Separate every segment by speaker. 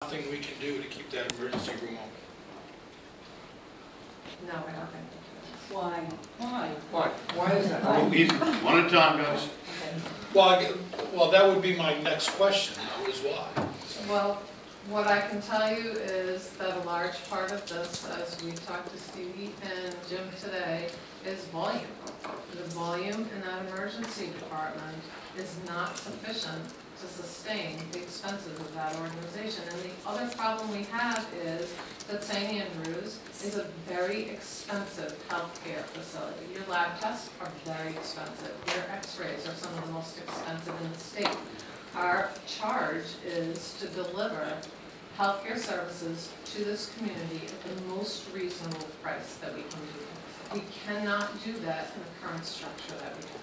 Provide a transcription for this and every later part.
Speaker 1: Nothing we can do to keep that emergency room open.
Speaker 2: No, I don't think we
Speaker 3: Why? Why?
Speaker 1: Why is that?
Speaker 4: Easy, one at a time, guys.
Speaker 1: Well, that would be my next question, though, is why?
Speaker 2: can. Well, what I can tell you is that a large part of this, as we talked to Stevie and Jim today, is volume. The volume in that emergency department is not sufficient to sustain the expenses of that organization. And the other problem we have is that St. Andrews is a very expensive healthcare facility. Your lab tests are very expensive. Your x-rays are some of the most expensive in the state. Our charge is to deliver healthcare services to this community at the most reasonable price that we can do. We cannot do that in the current structure that we have.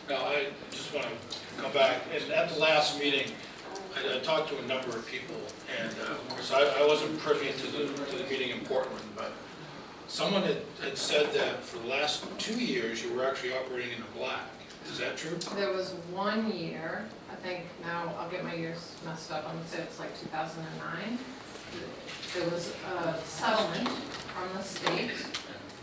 Speaker 1: Now, I just want to come back, and at the last meeting, I talked to a number of people, and of course, I wasn't privy to the meeting in Portland, but someone had said that for the last 2 years, you were actually operating in the black. Is that true?
Speaker 2: There was 1 year, I think, now I'll get my years messed up, I'm gonna say it's like 2009. There was a settlement from the state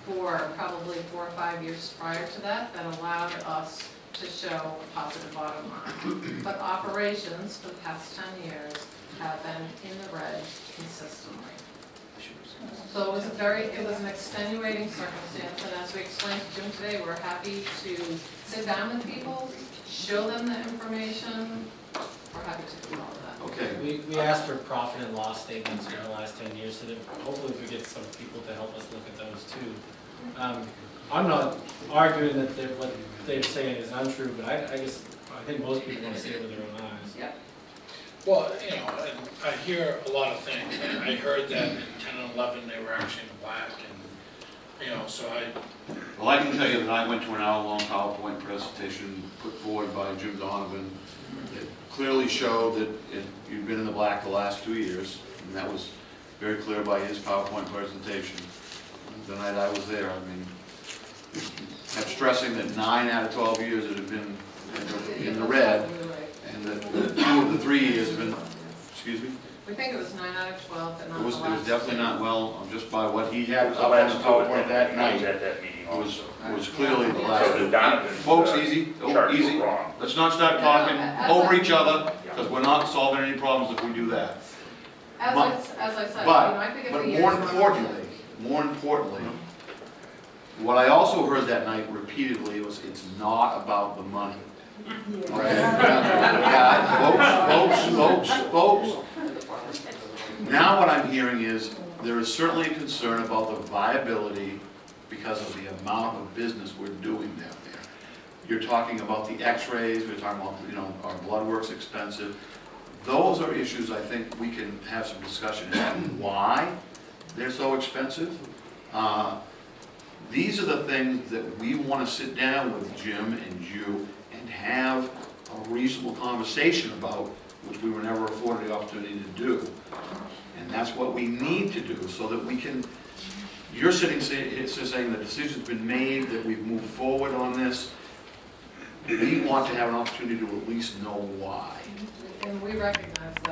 Speaker 2: for probably 4 or 5 years prior to that that allowed us to show a positive bottom line. But operations for the past 10 years have been in the red consistently. So it was an extenuating circumstance, and as we explained to Jim today, we're happy to sit down with people, show them the information. We're happy to do all of that.
Speaker 4: Okay.
Speaker 5: We asked for profit and loss statements for the last 10 years, so that hopefully we get some people to help us look at those too. I'm not arguing that what they're saying is untrue, but I think most people want to see it with their own eyes.
Speaker 2: Yeah.
Speaker 1: Well, you know, and I hear a lot of things. I heard that in 10 and 11, they were actually in the black, and, you know, so
Speaker 4: Well, I can tell you that I went to an hour-long PowerPoint presentation put forward by Jim Donovan. It clearly showed that you'd been in the black the last 2 years, and that was very clear by his PowerPoint presentation. The night I was there, I mean, kept stressing that 9 out of 12 years it had been in the red, and that 2 of the 3 years have been, excuse me?
Speaker 2: We think it was 9 out of 12, but not
Speaker 4: It was
Speaker 2: the last
Speaker 4: definitely
Speaker 2: two.
Speaker 4: not well, just by what he had up on the PowerPoint that night.
Speaker 6: At that meeting also.
Speaker 4: It was clearly the last.
Speaker 6: So the Donovan,
Speaker 4: Folks, easy,
Speaker 6: charts
Speaker 4: easy.
Speaker 6: were wrong.
Speaker 4: Let's not start talking over each other, because we're not solving any problems if we do that.
Speaker 2: As I said, you know, I think if
Speaker 4: But
Speaker 2: the years
Speaker 4: more importantly, what I also heard that night repeatedly was, it's not about the money. Okay? Yeah, folks. Now what I'm hearing is, there is certainly a concern about the viability because of the amount of business we're doing down there. You're talking about the x-rays, we're talking about, you know, our blood work's expensive. Those are issues I think we can have some discussion on why they're so expensive. These are the things that we want to sit down with Jim and you and have a reasonable conversation about, which we were never afforded the opportunity to do. And that's what we need to do so that we can, you're sitting here saying the decision's been made, that we've moved forward on this. We want to have an opportunity to at least know why.
Speaker 2: And we recognize that.